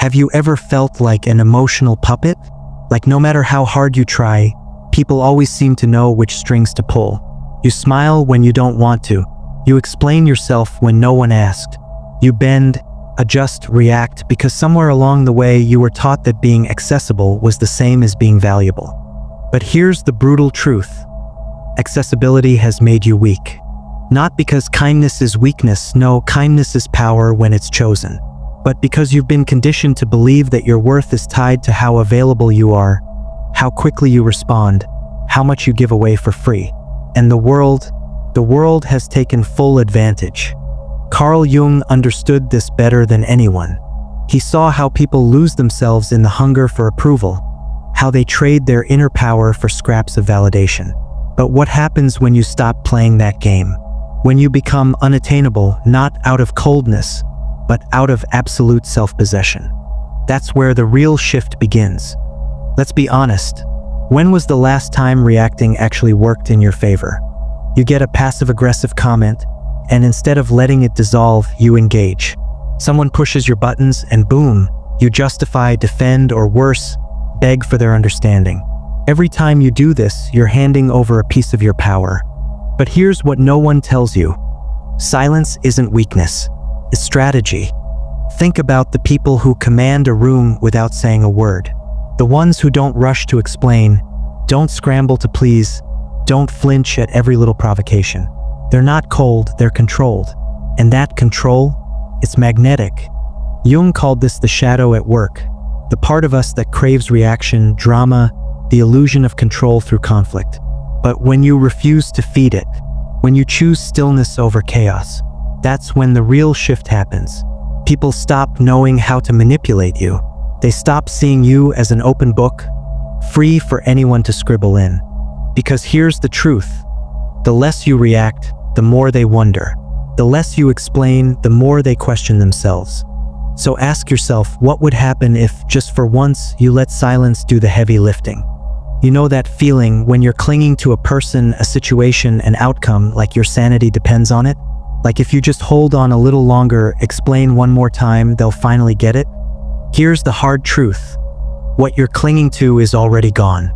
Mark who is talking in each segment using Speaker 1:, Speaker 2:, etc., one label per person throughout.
Speaker 1: Have you ever felt like an emotional puppet? Like no matter how hard you try, people always seem to know which strings to pull. You smile when you don't want to. You explain yourself when no one asked. You bend, adjust, react because somewhere along the way you were taught that being accessible was the same as being valuable. But here's the brutal truth. Accessibility has made you weak. Not because kindness is weakness, no, kindness is power when it's chosen. But because you've been conditioned to believe that your worth is tied to how available you are, how quickly you respond, how much you give away for free. And the world has taken full advantage. Carl Jung understood this better than anyone. He saw how people lose themselves in the hunger for approval, how they trade their inner power for scraps of validation. But what happens when you stop playing that game? When you become unattainable, not out of coldness, but out of absolute self-possession. That's where the real shift begins. Let's be honest. When was the last time reacting actually worked in your favor? You get a passive-aggressive comment, and instead of letting it dissolve, you engage. Someone pushes your buttons, and boom, you justify, defend, or worse, beg for their understanding. Every time you do this, you're handing over a piece of your power. But here's what no one tells you. Silence isn't weakness, it's strategy. Think about the people who command a room without saying a word. The ones who don't rush to explain, don't scramble to please, don't flinch at every little provocation. They're not cold, they're controlled. And that control, it's magnetic. Jung called this the shadow at work, the part of us that craves reaction, drama, the illusion of control through conflict. But when you refuse to feed it, when you choose stillness over chaos, that's when the real shift happens. People stop knowing how to manipulate you. They stop seeing you as an open book, free for anyone to scribble in. Because here's the truth. The less you react, the more they wonder. The less you explain, the more they question themselves. So ask yourself, what would happen if, just for once, you let silence do the heavy lifting? You know that feeling when you're clinging to a person, a situation, an outcome, like your sanity depends on it? Like if you just hold on a little longer, explain one more time, they'll finally get it? Here's the hard truth. What you're clinging to is already gone.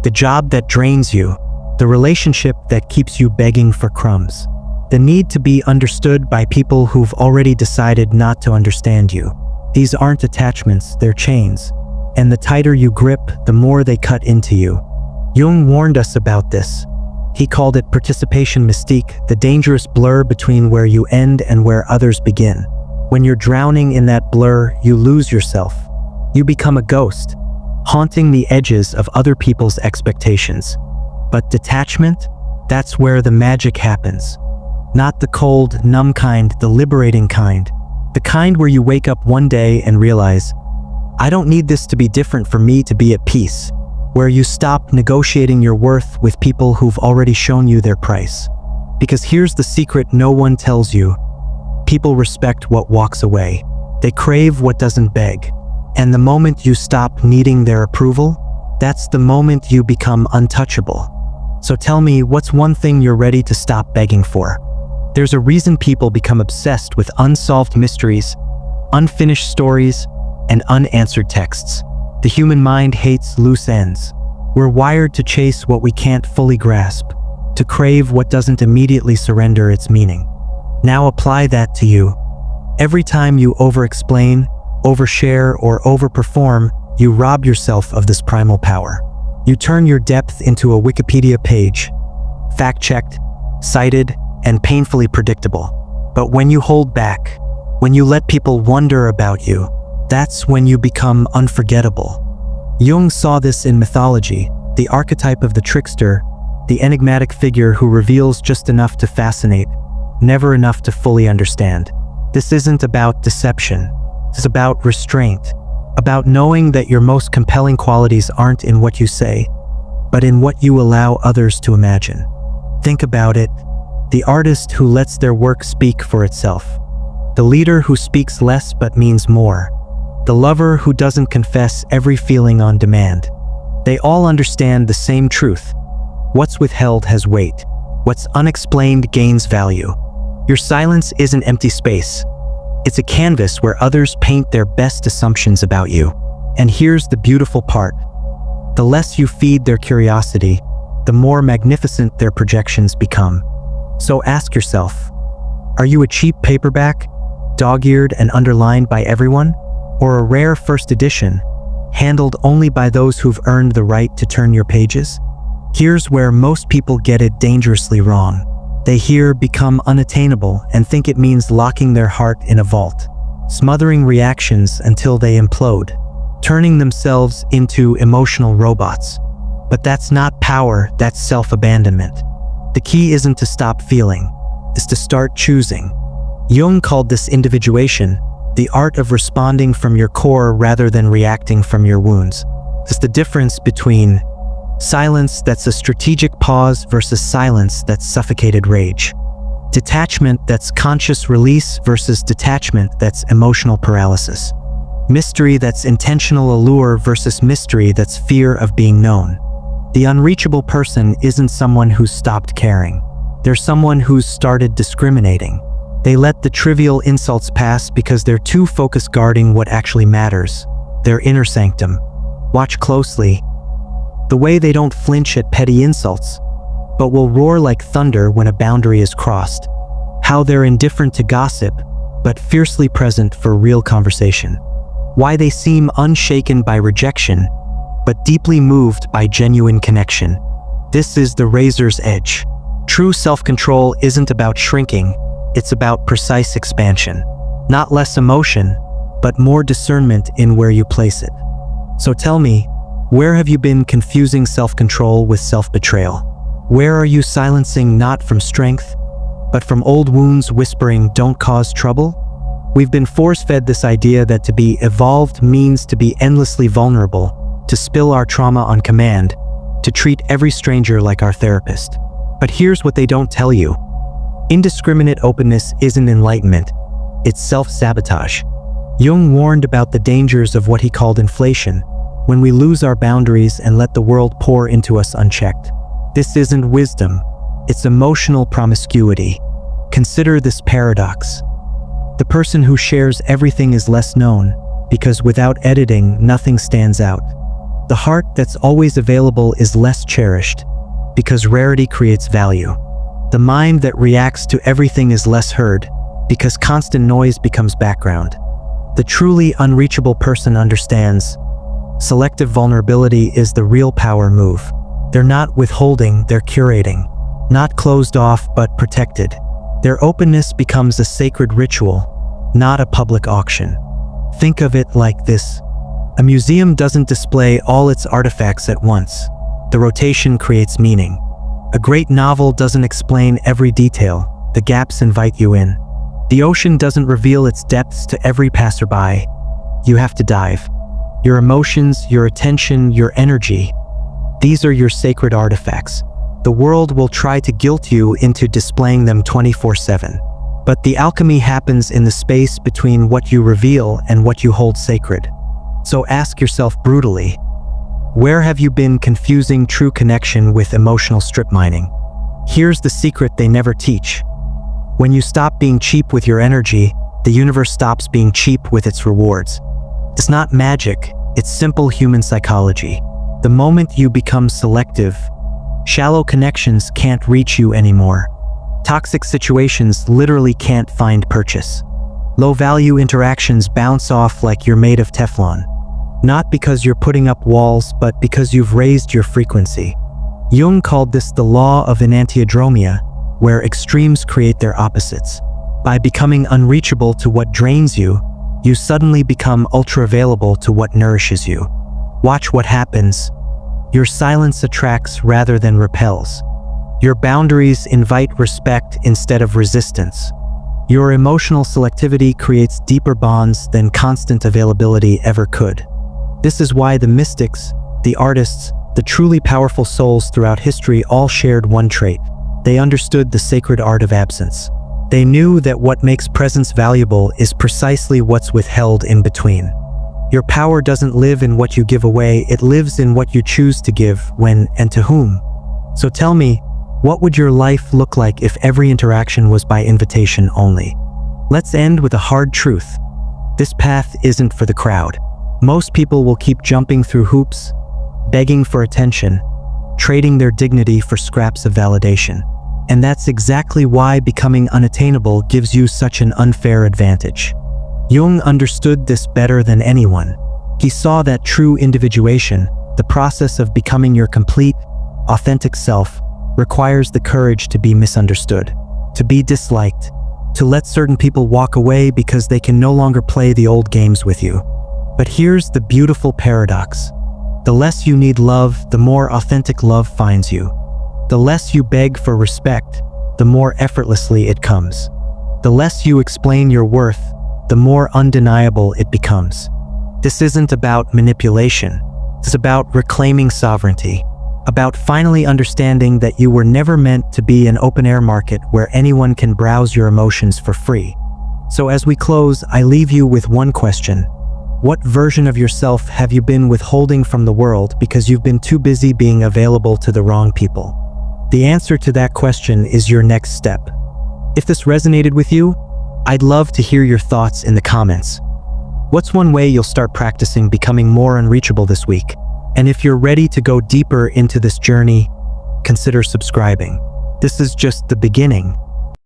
Speaker 1: The job that drains you, the relationship that keeps you begging for crumbs, the need to be understood by people who've already decided not to understand you. These aren't attachments, they're chains. And the tighter you grip, the more they cut into you. Jung warned us about this. He called it participation mystique, the dangerous blur between where you end and where others begin. When you're drowning in that blur, you lose yourself. You become a ghost, haunting the edges of other people's expectations. But detachment, that's where the magic happens. Not the cold, numb kind, the liberating kind. The kind where you wake up one day and realize, I don't need this to be different for me to be at peace. Where you stop negotiating your worth with people who've already shown you their price. Because here's the secret no one tells you. People respect what walks away. They crave what doesn't beg. And the moment you stop needing their approval, that's the moment you become untouchable. So tell me, what's one thing you're ready to stop begging for? There's a reason people become obsessed with unsolved mysteries, unfinished stories, and unanswered texts. The human mind hates loose ends. We're wired to chase what we can't fully grasp, to crave what doesn't immediately surrender its meaning. Now apply that to you. Every time you over-explain, overshare, or overperform, you rob yourself of this primal power. You turn your depth into a Wikipedia page, fact-checked, cited, and painfully predictable. But when you hold back, when you let people wonder about you, that's when you become unforgettable. Jung saw this in mythology, the archetype of the trickster, the enigmatic figure who reveals just enough to fascinate, never enough to fully understand. This isn't about deception. It's about restraint, about knowing that your most compelling qualities aren't in what you say, but in what you allow others to imagine. Think about it. The artist who lets their work speak for itself. The leader who speaks less but means more. The lover who doesn't confess every feeling on demand. They all understand the same truth. What's withheld has weight. What's unexplained gains value. Your silence isn't empty space. It's a canvas where others paint their best assumptions about you. And here's the beautiful part. The less you feed their curiosity, the more magnificent their projections become. So ask yourself, are you a cheap paperback, dog-eared and underlined by everyone? Or a rare first edition, handled only by those who've earned the right to turn your pages? Here's where most people get it dangerously wrong. They hear become unattainable and think it means locking their heart in a vault, smothering reactions until they implode, turning themselves into emotional robots. But that's not power, that's self-abandonment. The key isn't to stop feeling, it's to start choosing. Jung called this individuation, the art of responding from your core rather than reacting from your wounds. It's the difference between silence that's a strategic pause versus silence that's suffocated rage. Detachment that's conscious release versus detachment that's emotional paralysis. Mystery that's intentional allure versus mystery that's fear of being known. The unreachable person isn't someone who's stopped caring. They're someone who's started discriminating. They let the trivial insults pass because they're too focused guarding what actually matters, their inner sanctum. Watch closely. The way they don't flinch at petty insults, but will roar like thunder when a boundary is crossed. How they're indifferent to gossip, but fiercely present for real conversation. Why they seem unshaken by rejection, but deeply moved by genuine connection. This is the razor's edge. True self-control isn't about shrinking, it's about precise expansion. Not less emotion, but more discernment in where you place it. So tell me, where have you been confusing self-control with self-betrayal? Where are you silencing not from strength, but from old wounds whispering, "Don't cause trouble"? We've been force-fed this idea that to be evolved means to be endlessly vulnerable, to spill our trauma on command, to treat every stranger like our therapist. But here's what they don't tell you. Indiscriminate openness isn't enlightenment, it's self-sabotage. Jung warned about the dangers of what he called inflation, when we lose our boundaries and let the world pour into us unchecked. This isn't wisdom, it's emotional promiscuity. Consider this paradox. The person who shares everything is less known, because without editing, nothing stands out. The heart that's always available is less cherished, because rarity creates value. The mind that reacts to everything is less heard, because constant noise becomes background. The truly unreachable person understands selective vulnerability is the real power move. They're not withholding, they're curating. Not closed off, but protected. Their openness becomes a sacred ritual, not a public auction. Think of it like this. A museum doesn't display all its artifacts at once. The rotation creates meaning. A great novel doesn't explain every detail. The gaps invite you in. The ocean doesn't reveal its depths to every passerby. You have to dive. Your emotions, your attention, your energy. These are your sacred artifacts. The world will try to guilt you into displaying them 24/7. But the alchemy happens in the space between what you reveal and what you hold sacred. So ask yourself brutally, where have you been confusing true connection with emotional strip mining? Here's the secret they never teach. When you stop being cheap with your energy, the universe stops being cheap with its rewards. It's not magic, it's simple human psychology. The moment you become selective, shallow connections can't reach you anymore. Toxic situations literally can't find purchase. Low-value interactions bounce off like you're made of Teflon. Not because you're putting up walls, but because you've raised your frequency. Jung called this the law of enantiodromia, where extremes create their opposites. By becoming unreachable to what drains you, you suddenly become ultra-available to what nourishes you. Watch what happens. Your silence attracts rather than repels. Your boundaries invite respect instead of resistance. Your emotional selectivity creates deeper bonds than constant availability ever could. This is why the mystics, the artists, the truly powerful souls throughout history all shared one trait. They understood the sacred art of absence. They knew that what makes presence valuable is precisely what's withheld in between. Your power doesn't live in what you give away, it lives in what you choose to give, when, and to whom. So tell me, what would your life look like if every interaction was by invitation only? Let's end with a hard truth. This path isn't for the crowd. Most people will keep jumping through hoops, begging for attention, trading their dignity for scraps of validation. And that's exactly why becoming unattainable gives you such an unfair advantage. Jung understood this better than anyone. He saw that true individuation, the process of becoming your complete, authentic self, requires the courage to be misunderstood, to be disliked, to let certain people walk away because they can no longer play the old games with you. But here's the beautiful paradox. The less you need love, the more authentic love finds you. The less you beg for respect, the more effortlessly it comes. The less you explain your worth, the more undeniable it becomes. This isn't about manipulation. It's about reclaiming sovereignty, about finally understanding that you were never meant to be an open-air market where anyone can browse your emotions for free. So as we close, I leave you with one question. What version of yourself have you been withholding from the world because you've been too busy being available to the wrong people? The answer to that question is your next step. If this resonated with you, I'd love to hear your thoughts in the comments. What's one way you'll start practicing becoming more unreachable this week? And if you're ready to go deeper into this journey, consider subscribing. This is just the beginning.